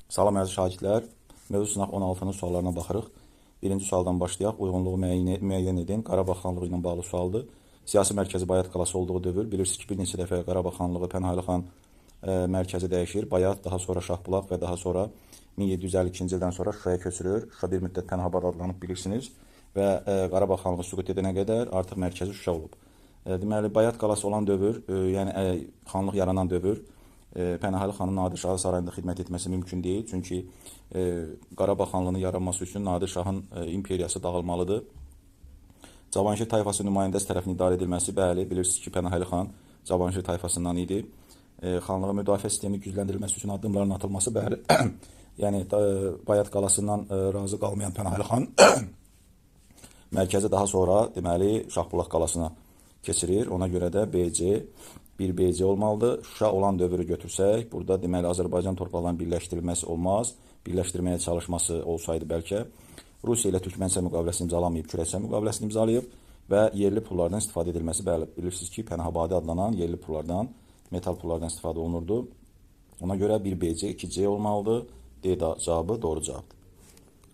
Salam əziz şagirdlər. Mövzu sınaq 16-nın suallarına baxırıq. Birinci sualdan başlayaq. Uyğunluğu müəyyən edin. Qarabağ xanlığı ilə bağlı sualdır. Siyasi mərkəzi Bayat qalası olduğu dövr. Bilirsiniz ki, bir neçə dəfə Qarabağ xanlığı Pənahəli xan mərkəzi dəyişir. Bayat, daha sonra Şahbulaq və daha sonra 1752-ci ildən sonra Şuşaya köçürür. Şuşa bir müddət Pənahabad adlanıb bilirsiniz. Və Qarabağ xanlığı süqut edənə qədər artıq mərkəzi Şuşa olub. Deməli, Bayat qalası olan dövr, yəni xanlıq yaranan dövr, Pənahəli xanın Nadir Şahı sarayında xidmət etməsi mümkün deyil. Çünki Qarabağ xanlığının yaranması üçün Nadir Şahın imperiyası dağılmalıdır. Cavanşir tayfası nümayəndəsi tərəfindən idarə edilməsi, bəli, bilirsiniz ki, Pənahəli xan Cavanşir tayfasından idi. Xanlığa müdafiə sistemi gücləndirilməsi üçün addımların atılması, bəli, yəni Bayat qalasından razı qalmayan Pənahəli xan mərkəzi daha sonra, deməli, Şahbulaq qalasına keçirir. Ona görə də BC, bir BC olmalıdır. Şuşa olan dövrü götürsək, burada deməli Azərbaycan torpaqlarının birləşdirilməsi olmaz. Birləşdirməyə çalışması olsaydı bəlkə Rusiya ilə Türkmənçay müqaviləsini imzalamayıb, Kürəkçay müqaviləsini imzalayıb və yerli pullardan istifadə edilməsi, bəli, bilirsiniz ki, Pənahabadi adlanan yerli pullardan, metal pullardan istifadə olunurdu. Ona görə bir BC, 2C olmalıdır. D cavabı doğru cavabdır.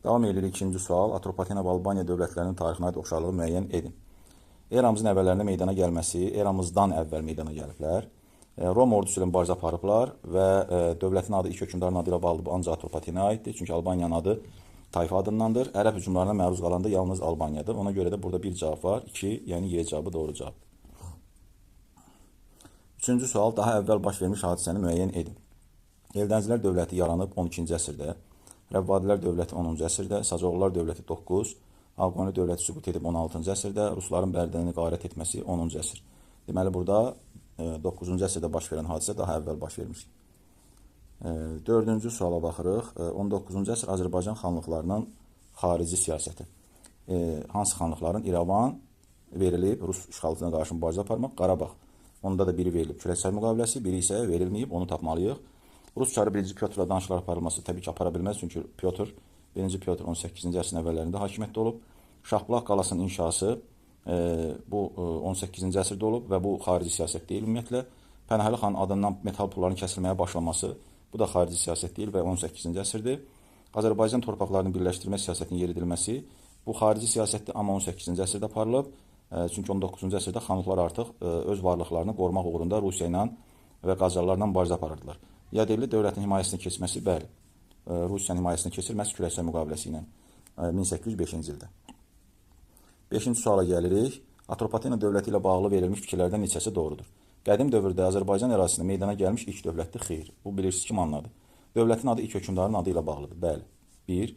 Davam edirik ikinci sual. Atropatena və Albaniya dövlətlərinin tarixinə aid oxşarlığı müəyyən edin. Eramızın əvvəllərində meydana gəlməsi, eramızdan əvvəl meydana gəliblər. Roma ordusu ilə mübarizə aparıblar və dövlətin adı ilk hökmdarın adı ilə bağlıdır. Bu ancaq Atropatenaya aiddir. Çünki Albaniyanın adı tayfa adındandır. Ərəb hücumlarına məruz qalan da yalnız Albaniyadır. Ona görə də burada bir cavab var. 2, yəni Y cavabı doğru cavab. Üçüncü sual. Daha əvvəl baş vermiş hadisəni müəyyən edin. Eldənzilər dövləti yaranıb 12-ci əsrdə. Rəvvadilər dövləti 10-cu əsrdə. Sacoğullar dövləti 9. Ağqoni dövləti süqut edib 16-cı əsrdə, Rusların Bərdəni qarət etməsi 10-cu əsr. Deməli, burada 9-cu əsrdə baş verən hadisə daha əvvəl baş vermiş. Dördüncü suala baxırıq. 19-cu əsr Azərbaycan xanlıqlarının xarici siyasəti. Hansı xanlıqların? İrəvan verilib, Rus işğalçısına qarşı mübarizə aparmaq, Qarabağ. Onda da biri verilib Kürəkçay müqaviləsi, biri isə verilməyib, onu tapmalıyıq. Rus çarı 1. Pyotrla danışıqlar aparılması təbii ki, apara bilməz, çünki Pyotr 1. Pyotr 18-ci əsrin əvvəllərində hakimiyyətdə olub. Şahbulaq qalasının inşası bu 18-ci əsrdə olub və bu xarici siyasət deyil ümumiyyətlə. Pənahəli xanın adından metal pulların kəsilməyə başlaması, bu da xarici siyasət deyil və 18-ci əsrdir. Azərbaycan torpaqlarının birləşdirmə siyasətinin yeridilməsi, bu xarici siyasətdir, amma 18-ci əsrdə aparılıb. Çünki 19-cu əsrdə xanlıqlar artıq öz varlıqlarını qorumaq uğrunda Rusiya ilə və Qacarlarla mübarizə aparırdılar. Yadelli dövlətin himayəsinə keçməsi, bəli, Rusiyanın himayəsinə keçirilməsi Kürəkçay müqaviləsi ilə 1805-ci ildə. 5-ci suala gəlirik. Atropatena dövləti ilə bağlı verilmiş fikirlərdən neçəsi doğrudur? Qədim dövrdə Azərbaycan ərazisində meydana gəlmiş ilk dövlətdir, xeyr. Bu bilirsiniz ki, Mannadır. Dövlətin adı ilk hökmdarın adı ilə bağlıdır, bəli. 1.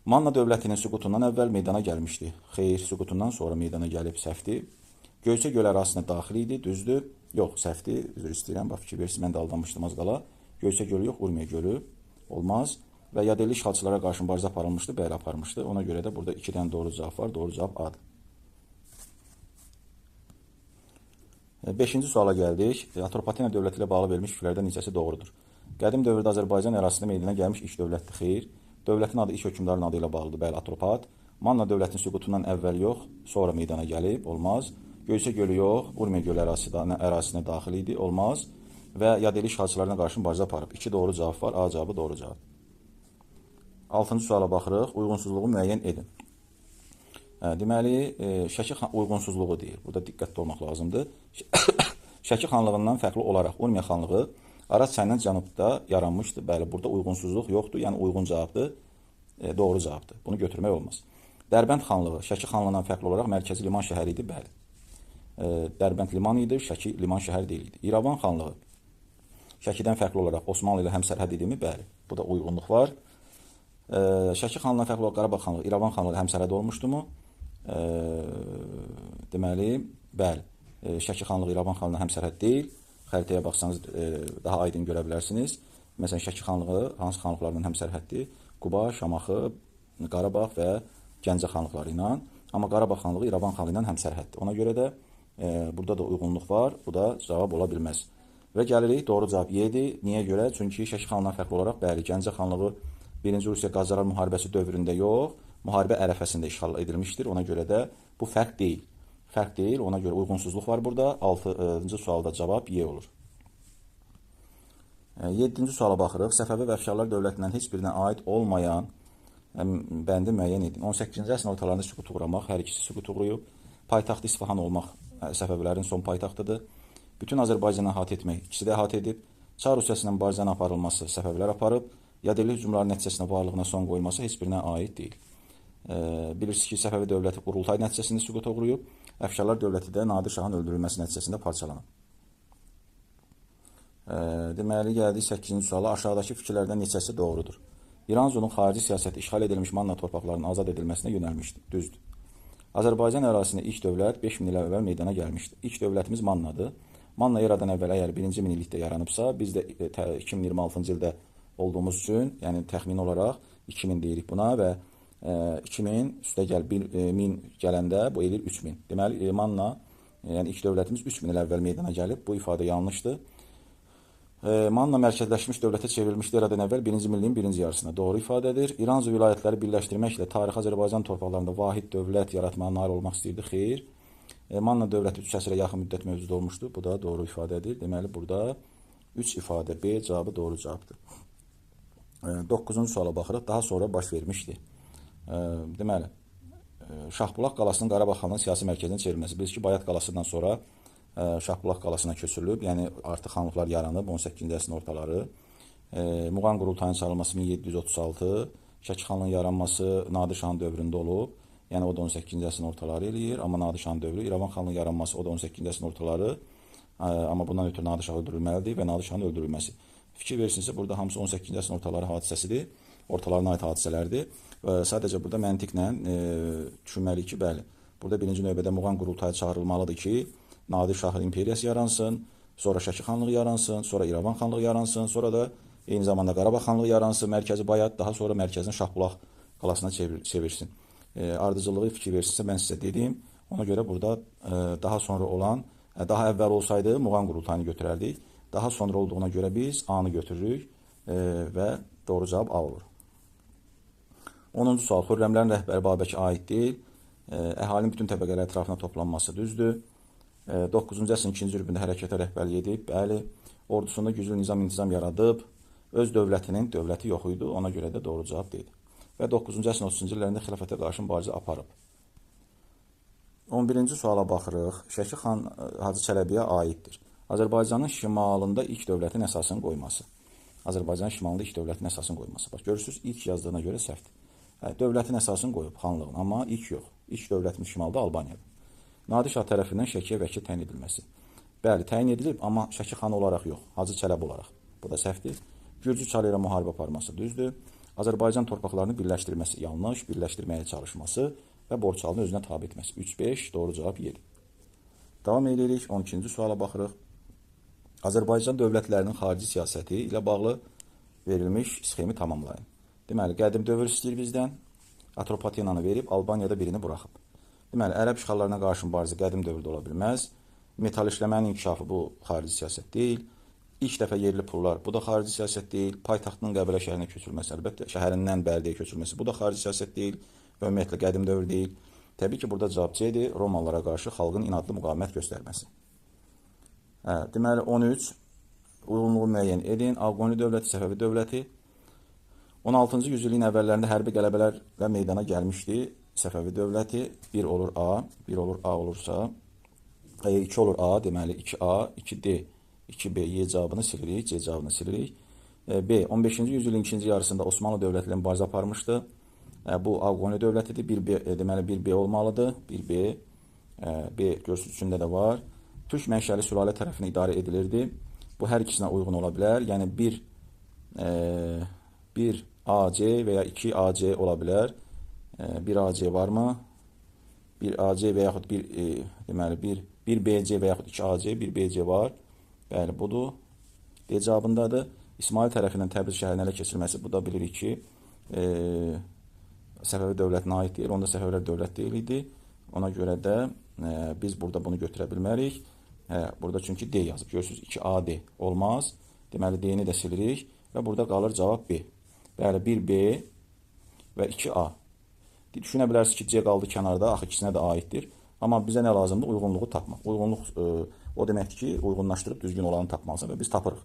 Manna dövlətinin süqutundan əvvəl meydana gəlmişdi. Xeyr, süqutundan sonra meydana gəlib, səhvdir. Göyçə göl ərazisinə daxil idi, düzdür. Yox, səhvdir, üzr istəyirəm, bax fikir verirsiniz, mən də aldanmışdım az qala. Göyçə gölü yox, Urmiya gölü. Olmaz. Və yadelli işğalçılara qarşı mübarizə aparılmışdı, bəli aparmışdı. Ona görə də burada 2 dənə doğru cavab var. Doğru cavab A-dır. 5-ci suala gəldik. Atropatena dövləti ilə bağlı verilmiş fikirlərdən neçəsi doğrudur? Qədim dövrdə Azərbaycan ərazisində meydana gəlmiş ilk dövlətdir, xeyr. Dövlətin adı ilk hökmdarın adı ilə bağlıdır, bəli Atropat. Manna dövlətinin süqutundan əvvəl yox, sonra meydana gəlib, olmaz. Göyçə gölü yox, Urmiya gölü ərazisinə daxil idi, olmaz. Və yadelli işğalçılarına qarşı mübarizə aparıb. 2 doğru cavab var, A cavabı doğru cavab. 6-cı suala baxırıq. Uyğunsuzluğu müəyyən edin. Deməli, Şəki uyğunsuzluğu deyir. Burada diqqətli olmaq lazımdır. Şəki xanlığından fərqli olaraq Urmiya xanlığı Araz çayından cənubda yaranmışdı. Bəli, burada uyğunsuzluq yoxdur, yəni uyğun cavabdır, doğru cavabdır. Bunu götürmək olmaz. Dərbənd xanlığı Şəki xanlığından fərqli olaraq mərkəzi liman şəhəri idi, bəli. Dərbənd liman idi, Şəki liman şəhəri deyil idi. İrəvan xanlığı Şəkidən fərqli olaraq Osmanlı ilə həmsərhəd idimi? Bəli, bu da uyğunluq var. Şəki xanlığından fərqli olaraq Qarabağ xanlığı, İrəvan xanlığı həmsərhəd olmuşdumu? Deməli, bəli, Şəki xanlığı İrəvan xanlığına həmsərhəd deyil. Xəritəyə baxsanız daha aydın görə bilərsiniz. Məsələn, Şəki xanlığı hansı xanlıqlardan həmsərhəddir? Quba, Şamaxı, Qarabağ və Gəncə xanlıqları ilə. Amma Qarabağ xanlığı İrəvan xanlığı ilə həmsərhəddir. Ona görə də burada da uyğunluq var. Bu da cavab ola bilməz. Və gəlirik, doğru cavab Y-dir. Niyə görə? Çünki Şəki xanlığından fərqli olaraq, bəli, Gəncə xanlığı 1-ci Rusiya Qacarlar müharibəsi dövründə yox, müharibə ərəfəsində işğal edilmişdir. Ona görə də bu fərq deyil. Fərq deyil, ona görə uyğunsuzluq var burada. 6-cı sualda cavab Y olur. 7-ci suala baxırıq. Səfəvi və Əfşarlar dövlətindən heç birinə aid olmayan bəndi müəyyən edin. 18-ci əsrin ortalarında süqut uğramaq, hər ikisi süqut uğrayıb. Paytaxtı İsfahan olmaq Səfəvilərin son paytaxtıdır. Bütün Azərbaycanı əhatə etmək ikisi də əhatə edib. Çar Rusiyasının Barzanı aparılması Səfəvilər aparıb. Yadelli hücumların nəticəsində varlığına son qoyulması heç birinə aid deyil. Bilirsiniz ki, Səfəvi dövləti qurultay nəticəsində süqut uğrayıb. Əfşarlar dövləti də Nadir Şahın öldürülməsi nəticəsində parçalanıb. Deməli, gəldik 8-ci suala. Aşağıdakı fikirlərdən neçəsi doğrudur? İranzunun xarici siyasəti işğal edilmiş Manna torpaqlarının azad edilməsinə yönəlmişdir. Düzdür. Azərbaycan ərazisində ilk dövlət 5000 il əvvəl meydana gəlmişdir. İlk dövlətimiz Mannadır. Manna eradan əvvəl əgər 1-ci minillikdə yaranıbsa, biz də 2026-cı ildə olduğumuz üçün, yəni təxmini olaraq 2000 deyirik buna və 2000 üstə gəl 1000 gələndə bu edir 3000. Deməli, Manna, yəni ilk dövlətimiz 3000 il əvvəl meydana gəlib. Bu ifadə yanlışdır. Manna mərkəzləşmiş dövlətə çevrilmişdi eradan əvvəl 1-ci minilliyin 1-ci yarısında. Doğru ifadədir. İranzu vilayətləri birləşdirməklə tarixi Azərbaycan torpaqlarında vahid dövlət yaratmağa nail olmaq istəyirdi. Xeyr. Manna dövləti 3 əsrə yaxın müddət mövcud olmuşdu. Bu da doğru ifadədir. Deməli, burada 3 ifadə B cavabı doğru cavabdır. 9-cu suala baxırıq. Daha sonra baş vermişdi. Deməli, Şahbulaq qalasının Qarabağ xanlığının siyasi mərkəzinə çevrilməsi. Bilirsiniz ki, Bayat qalasından sonra Şahbulaq qalasına köçürülüb, yəni artıq xanlıqlar yaranıb 18-ci əsrin ortaları. Muğan qurultayının çağırılması 1736, Şəki xanlığının yaranması Nadir Şahın dövründə olub, yəni o da 18-ci əsrin ortaları eləyir, amma Nadir Şahın dövrü, İrəvan xanlığının yaranması o da 18-ci əsrin ortaları, amma bundan ötürü Nadir Şah öldürülməlidir və Nadir Şahın öldürülməsi. Fikir versinizsə, burada hamısı 18-ci əsrin ortaları hadisəsidir, ortalarına aid hadisələrdir. Sadəcə burada məntiqlə düşünməliyik ki, bəli, burada birinci növbədə Muğan qurultayı çağırılmalıdır ki, Nadir Şah imperiyası yaransın, sonra Şəki xanlığı yaransın, sonra İrəvan xanlığı yaransın, sonra da eyni zamanda Qarabağ xanlığı yaransın, mərkəzi Bayat, daha sonra mərkəzini Şahbulaq qalasına çevirsin. Ardıcılığı fikir versinsə mən sizə dedim. Ona görə burada daha sonra olan, daha əvvəl olsaydı Muğan qurultayını götürərdik. Daha sonra olduğuna görə biz A-nı götürürük və doğru cavab A olur. 10-cu sual. Xürrəmlərin rəhbəri Babəkə aid deyil. Əhalinin bütün təbəqələr ətrafına toplanması düzdür. 9-cu əsrin 2-ci rübündə hərəkətə rəhbərlik edib, bəli, ordusunda güclü nizam-intizam yaradıb, öz dövlətinin dövləti yox idi, ona görə də doğru cavab deyil. Və 9-cu əsrin 30-cu illərində xilafətə qarşı mübarizə aparıb. 11-ci suala baxırıq. Şəki xan Hacı Çələbiyə aiddir. Azərbaycanın şimalında ilk dövlətin əsasını qoyması. Azərbaycanın şimalında ilk dövlətin əsasını qoyması. Bax, görürsünüz, ilk yazdığına görə səhvdir. Dövlətin əsasını qoyub xanlığın, amma ilk yox. İlk dövlətimiz şimalda Albaniyadır. Nadir Şah tərəfindən Şəkiyə vəkil təyin edilməsi. Bəli, təyin edilib, amma Şəki xanı olaraq yox, Hacı Çələbi olaraq. Bu da səhvdir. Gürcü Çarı ilə müharibə aparması düzdür. Azərbaycan torpaqlarını birləşdirməsi yanlış, birləşdirməyə çalışması və Borçalını özünə tabe etməsi. 3-5, doğru cavab 7. Davam edirik, 12-ci suala baxırıq. Azərbaycan dövlətlərinin xarici siyasəti ilə bağlı verilmiş sxemi tamamlayın. Deməli, qədim dövr istəyir bizdən, Atropatenanı verib, Albaniyada birini buraxıb. Deməli, ərəb işğallarına qarşı mübarizə qədim dövrdə ola bilməz. Metal işləmənin inkişafı bu xarici siyasət deyil. İlk dəfə yerli pullar, bu da xarici siyasət deyil. Paytaxtının Qəbələ şəhərinə köçürülməsi, əlbəttə, şəhərindən Bərdəyə köçürülməsi, bu da xarici siyasət deyil. Və ümumiyyətlə qədim dövr deyil. Təbii ki, burada cavab C-dir, Romalılara qarşı xalqın inadlı müqavimət göstərməsi. Deməli, 13, uyğunluğu müəyyən edin. Ağqoni dövləti, Səfəvi dövləti. 16-cı yüzilliyin əvvəllərində hərbi qələbələrlə meydana gəlmişdi. Səfəvi dövləti 1 olur A, 1 olur A olursa, 2 olur A, deməli 2A, 2D, 2B, Y cavabını silirik, C cavabını silirik. B, 15-ci yüzilin ikinci yarısında Osmanlı dövləti ilə mübarizə aparmışdı. Bu Ağqoni dövlətidir, 1B, deməli 1B olmalıdır, 1B, B görsüz içində də var. Türk mənşəli sülalə tərəfindən idarə edilirdi. Bu hər ikisinə uyğun ola bilər, yəni 1 AC və ya 2 AC ola bilər. 1 AC varmı? 1 AC və yaxud 1 BC və yaxud 2 AC, 1 BC var. Bəli, budur. D cavabındadır. İsmail tərəfindən Təbriz şəhərinə ələ keçirilməsi, bu da bilirik ki, Səfəvi dövlətinə aid deyil, onda Səfəvilər dövlət deyil idi. Ona görə də biz burada bunu götürə bilmərik. Burada çünki D yazıb. Görürsünüz, 2AD olmaz. Deməli, D-ni də silirik və burada qalır cavab B. Bəli, 1B və 2A. Düşünə bilərsiniz ki, C qaldı kənarda, axı ikisinə də aiddir. Amma bizə nə lazımdır? Uyğunluğu tapmaq. Uyğunluq o deməkdir ki, uyğunlaşdırıb düzgün olanı tapmalısın və biz tapırıq.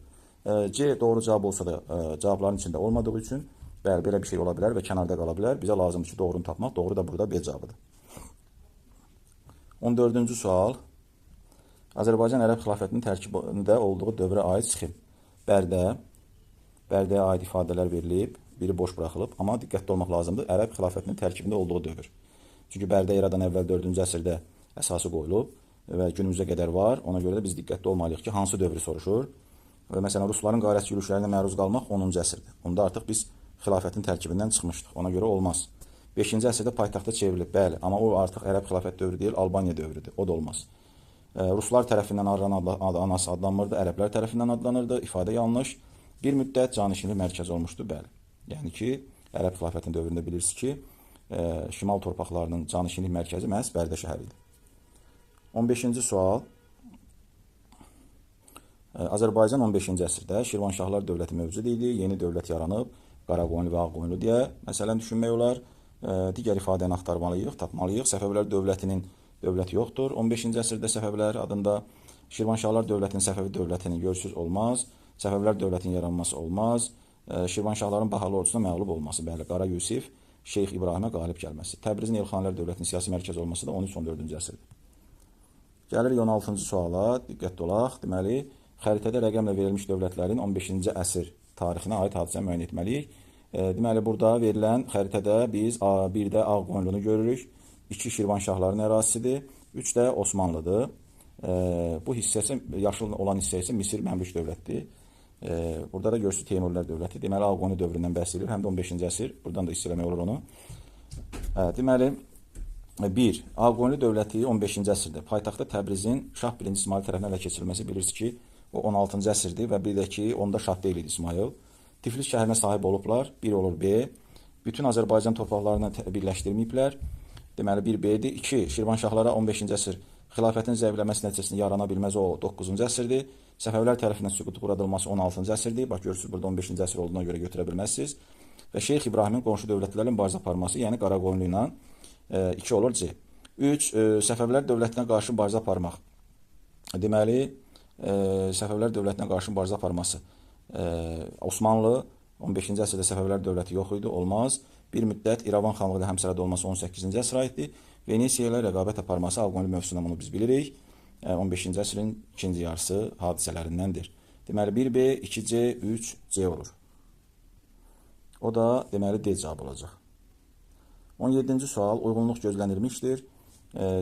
C doğru cavab olsa da cavabların içində olmadığı üçün bəli, belə bir şey ola bilər və kənarda qala bilər. Bizə lazımdır ki, doğrunu tapmaq. Doğru da burada B cavabıdır. 14-cü sual. Azərbaycan ərəb xilafətinin tərkibində olduğu dövrə aid sxem. Bərdəyə aid ifadələr verilib, biri boş buraxılıb, amma diqqətli olmaq lazımdır. Ərəb xilafətinin tərkibində olduğu dövr. Çünki Bərdə eradan əvvəl 4-cü əsrdə əsası qoyulub və günümüzə qədər var. Ona görə də biz diqqətli olmalıyıq ki, hansı dövrü soruşur. Və məsələn, rusların qarət yürüşlərinə məruz qalmaq 10-cu əsrdir. Onda artıq biz xilafətin tərkibindən çıxmışdıq. Ona görə olmaz. 5-ci əsrdə paytaxta çevrilib, bəli, amma o artıq ərəb xilafət dövrü deyil, Albaniya dövrüdür. O da olmaz. Ruslar tərəfindən Arran adlanmırdı, ərəblər tərəfindən adlanırdı. İfadə yanlış. Bir müddət canişinlik mərkəzi olmuşdu, bəli. Yəni ki, ərəb xilafətinin dövründə bilirsiniz ki, şimal torpaqlarının canişinlik mərkəzi məhz Bərdə şəhəri idi. 15-ci sual. Azərbaycan 15-ci əsrdə Şirvanşahlar dövləti mövcud idi, yeni dövlət yaranıb, Qaraqoyunlu və Ağqoyunlu deyə məsələn düşünmək olar. Digər ifadəni axtarmalıyıq, tapmalıyıq. Səfəvilər dövlətinin dövlət yoxdur. 15-ci əsrdə Səfəvilər adında Şirvanşahlar dövlətinin Səfəvi dövlətinin görürsüz olmaz. Səfəvilər dövlətinin yaranması olmaz. Şirvanşahların Baharlı ordusuna məğlub olması, bəli, Qara Yusif, Şeyx İbrahimə qalib gəlməsi. Təbrizin Elxanilər dövlətinin siyasi mərkəzi olması da 13-14-cü əsrdir. Gəlirik 16-cı suala, diqqətli olaq. Deməli, xəritədə rəqəmlə verilmiş dövlətlərin 15-ci əsr tarixinə aid hadisə müəyyən etməliyik. Deməli, burada verilən xəritədə biz bir də Ağqoyunlunu görürük, 2 Şirvanşahların ərazisidir, 3 də Osmanlıdır. Bu hissəsi, yaşıl olan hissə isə Misir məmlük dövlətdir. Burada da görürsünüz Teymurilər dövləti. Deməli, Ağqoyunlu dövründən bəhs edilir, həm də 15-ci əsr. Buradan da hiss eləmək olur onu. Deməli, 1. Ağqoyunlu dövləti 15-ci əsrdə paytaxtda Təbrizin Şah 1. İsmail tərəfindən ələ keçirilməsi bilirsiniz ki, o 16-cı əsrdir və bir də ki, onda şah deyil idi İsmail. Tiflis şəhərinə sahib olublar, 1 olur B. Bütün Azərbaycan torpaqlarını birləşdirməyiblər. Deməli, 1 B-dir. 2. Şirvanşahlara 15-ci əsr xilafətin zəifləməsi nəticəsində yarana bilməz, o 9-cu əsrdir. Səfəvilər tərəfindən süqutu quradılması 16-cı əsrdir. Bax, görürsünüz, burada 15-ci əsr olduğuna görə götürə bilməzsiniz. Və Şeyx İbrahimin qonşu dövlətlərlə mübarizə aparması, yəni Qaraqoyunlu ilə 2 olur C. 3. Səfəvilər dövlətinə qarşı mübarizə aparmaq. Deməli, Səfəvilər dövlətinə qarşı mübarizə aparması. Osmanlı 15-ci əsrdə Səfəvilər dövləti yox idi, olmaz. Bir müddət İrəvan xanlığı ilə həmsərhəd olması 18-ci əsrə aiddir. Venesiya ilə rəqabət aparması Ağqoyunlu mövzusunda bunu biz bilirik. 15-ci əsrin ikinci yarısı hadisələrindəndir. Deməli, 1B, 2C, 3C olur. O da, deməli, D cavab olacaq. 17-ci sual, uyğunluq gözlənilmişdir.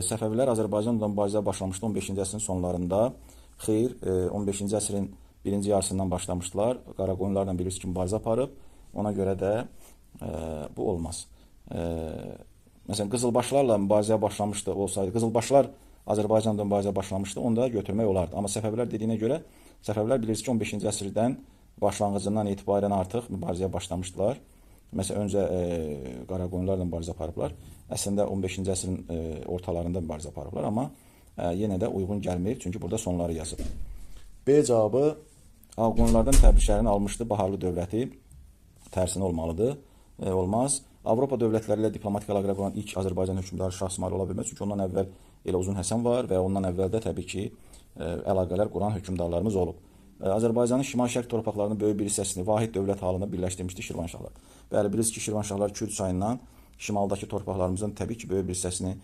Səfəvilər Azərbaycanla mübarizə başlamışdı 15-ci əsrin sonlarında. Xeyr, 15-ci əsrin birinci yarısından başlamışdılar. Qaraqoyunlarla bilirsiniz ki, mübarizə aparıb. Ona görə də bu olmaz. Məsələn, Qızılbaşlarla mübarizəyə başlamışdı olsaydı, Qızılbaşlar Azərbaycanla mübarizə başlamışdı, onda götürmək olardı. Amma Səfəvilər dediyinə görə, Səfəvilər bilirsiniz ki, 15-ci əsrdən başlanğıcından etibarən artıq mübarizəyə başlamışdılar. Məsələn, öncə Qaraqoyunlarla mübarizə aparıblar. Əslində 15-ci əsrin ortalarında mübarizə aparıblar, amma yenə də uyğun gəlmir, çünki burada sonları yazıb. B cavabı Ağqoyunlardan Təbriz şəhərini almışdı Baharlı dövləti. Tərsinə olmalıdır. Olmaz. Avropa dövlətləri ilə diplomatik əlaqələr quran ilk Azərbaycan hökmdarı Şah İsmayıl ola bilməz. Çünki ondan əvvəl elə Uzun Həsən var və ondan əvvəl də təbii ki, əlaqələr quran hökmdarlarımız olub. Azərbaycanın şimal-şərq torpaqlarının böyük bir hissəsini vahid dövlət halında birləşdirmişdi Şirvanşahlar. Bəli, bilirsiniz ki, Şirvanşahlar Kürd çayından şimaldakı torpaqlarımızın təbii ki, böyük bir hissəsini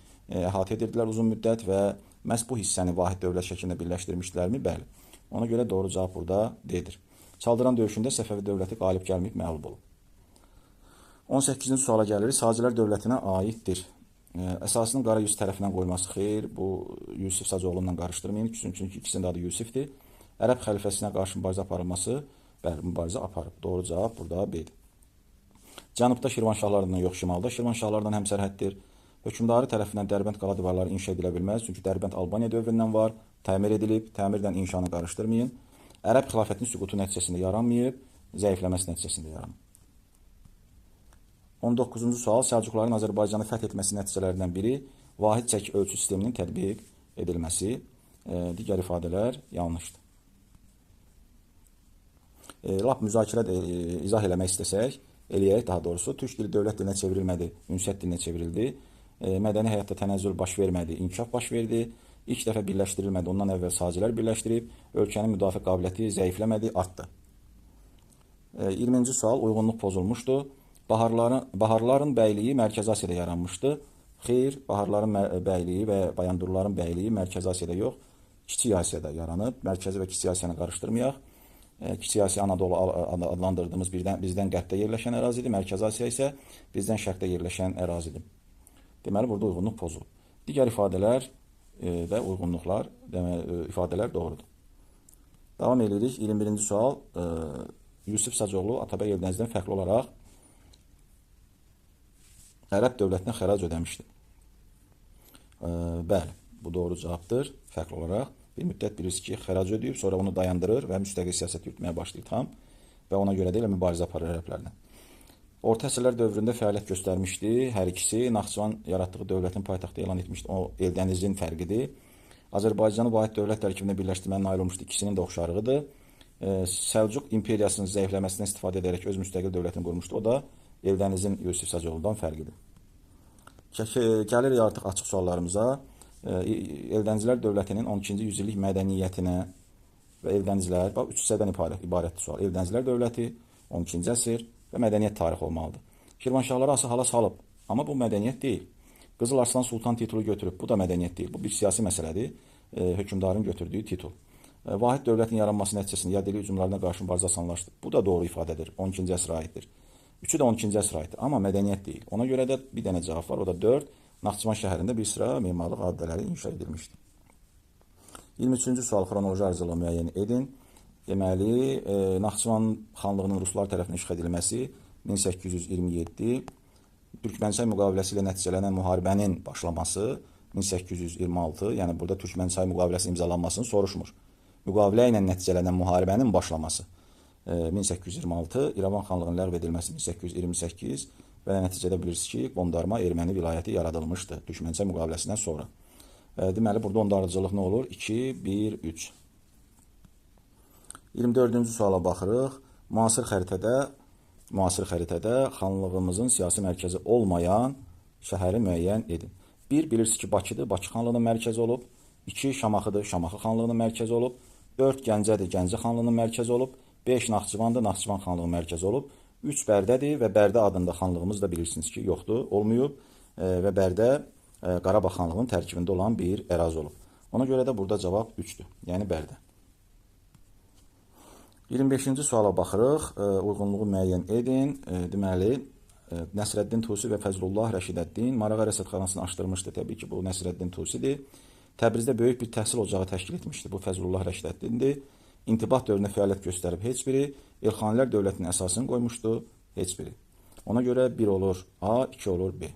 əhatə edirdilər uzun müddət və məhz bu hissəni vahid dövlət şəklində birləşdirmişdilərmi? Bəli. Ona görə doğru cavab burada D-dir. Çaldıran döyüşündə Səfəvi dövləti qalib gəlməyib, məğlub olub. 18-ci suala gəlirik. Sacilər dövlətinə aiddir. Əsasının Qara Yusif tərəfindən qoyulması xeyr. Bu Yusif Sacıoğlu'ndan qarışdırmayın. Çünki ikisinin adı Yusifdir. Ərəb xəlifəsinə qarşı mübarizə aparılması, bəli, mübarizə aparıb. Doğru cavab burada B-dir. Cənubda Şirvanşahlardan yox, şimalda Şirvanşahlardan həmsərhəddir. Hökmdarı tərəfindən Dərbənd qala divarları inşa edilə bilməz. Çünki Dərbənd Albaniya dövründən var, təmir edilib, təmirdən inşanı qarışdırmayın. Ərəb xilafətinin süqutu nəticəsində yaranmayıb, zəifləməsi nəticəsində yaranıb. 19-cu sual, Səlcuqların Azərbaycanı fəth etməsi nəticələrindən biri vahid çəki ölçü sisteminin tətbiq edilməsi. Digər ifadələr yanlışdır. Lap müzakirə izah eləmək istəsək, eləyək daha doğrusu, türk dili dövlət dilinə çevrilmədi, ünsiyyət dilinə çevrildi. Mədəni həyatda tənəzzül baş vermədi, inkişaf baş verdi. İlk dəfə birləşdirilmədi, ondan əvvəl sacilər birləşdirib, ölkənin müdafiə qabiliyyəti zəifləmədi, artdı. 20-ci sual uyğunluq pozulmuşdu. Baharların bəyliyi Mərkəzi Asiyada yaranmışdı. Xeyr, Baharların bəyliyi və Bayandurların bəyliyi Mərkəzi Asiyada yox, Kiçik Asiyada yaranıb. Mərkəzi və Kiçik Asiyanı qarışdırmayaq. Kiçik Asiya Anadolu adlandırdığımız bizdən qərbdə yerləşən ərazidir. Mərkəzi Asiya isə bizdən şərqdə yerləşən ərazidir. Deməli, burada uyğunluq pozulub. Digər ifadələr və uyğunluqlar, ifadələr doğrudur. Davam edirik. 21-ci sual. Yusif Sacıoğlu Atabəy Eldənizdən fərqli olaraq Ərəb dövlətinə xərac ödəmişdir. Bəli, bu doğru cavabdır. Fərqli olaraq bir müddət bilirsiniz ki, xərac ödəyib, sonra onu dayandırır və müstəqil siyasət yürütməyə başlayır tam və ona görə də elə mübarizə aparır ərəblərlə. Orta əsrlər dövründə fəaliyyət göstərmişdi. Hər ikisi Naxçıvan yaratdığı dövlətin paytaxtı elan etmişdi. O Eldənizin fərqidir. Azərbaycanı vahid dövlət tərkibində birləşdirməyə nail olmuşdu. İkisinin də oxşarlığıdır. Səlcuq imperiyasının zəifləməsindən istifadə edərək öz müstəqil dövlətini qurmuşdu. O da Eldənizin Yusif Sacıoğlu'ndan fərqidir. Gəlirik artıq açıq suallarımıza. Eldənizlər dövlətinin 12-ci yüzillik mədəniyyətinə və Eldənizlər, bax, 3 hissədən ibarətdir sual. Eldənizlər dövləti, 12-ci əsr və mədəniyyət tarixi olmalıdır. Şirvanşahları asıl hala salıb, amma bu mədəniyyət deyil. Qızıl Arslan Sultan titulu götürüb, bu da mədəniyyət deyil. Bu bir siyasi məsələdir, hökmdarın götürdüyü titul. Vahid dövlətin yaranması nəticəsində ya dili hücumlarına qarşı mübarizə asanlaşdı. Bu da doğru ifadədir, 12-ci əsrə aiddir. Üçü də 12-ci əsrə aiddir, amma mədəniyyət deyil. Ona görə də bir dənə cavab var, o da 4. Naxçıvan şəhərində bir sıra memarlıq abidələri inşa edilmişdir. 23-cü sual xronoloji ardıcılığı müəyyən edin. Deməli, Naxçıvan xanlığının ruslar tərəfindən işğal edilməsi 1827, Türkmənçay müqaviləsi ilə nəticələnən müharibənin başlaması 1826, yəni burada Türkmənçay müqaviləsi imzalanmasını soruşmur. Müqavilə ilə nəticələnən müharibənin başlaması 1826, İrəvan xanlığının ləğv edilməsi 1828 və nəticədə bilirsiniz ki, Qondarma erməni vilayəti yaradılmışdı Türkmənçay müqaviləsindən sonra. Deməli, burada onda ardıcılıq nə olur? 2, 1, 3. 24-cü suala baxırıq. Müasir xəritədə xanlığımızın siyasi mərkəzi olmayan şəhəri müəyyən edin. 1. Bilirsiniz ki, Bakıdır, Bakı xanlığının mərkəzi olub. 2. Şamaxıdır, Şamaxı xanlığının mərkəzi olub. 4. Gəncədir, Gəncə xanlığının mərkəzi olub. 5. Naxçıvandır, Naxçıvan xanlığının mərkəzi olub. 3. Bərdədir və Bərdə adında xanlığımız da bilirsiniz ki, yoxdur, olmayıb və Bərdə Qarabağ xanlığının tərkibində olan bir ərazi olub. Ona görə də burada cavab 3-dür, yəni Bərdə. 25-ci suala baxırıq, uyğunluğu müəyyən edin. Deməli, Nəsrəddin Tusi və Fəzlullah Rəşidəddin Marağa rəsədxanasını açdırmışdı. Təbii ki, bu Nəsrəddin Tusidir. Təbrizdə böyük bir təhsil ocağı təşkil etmişdi. Bu Fəzlullah Rəşidəddindir. İntibah dövründə fəaliyyət göstərib heç biri. Elxanilər dövlətinin əsasını qoymuşdu heç biri. Ona görə 1 olur A, 2 olur B.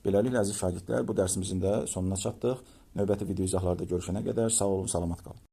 Beləliklə, əziz şagirdlər, bu dərsimizin də sonuna çatdıq. Növbəti video izahlarda görüşənə qədər sağ olun, salamat qalın.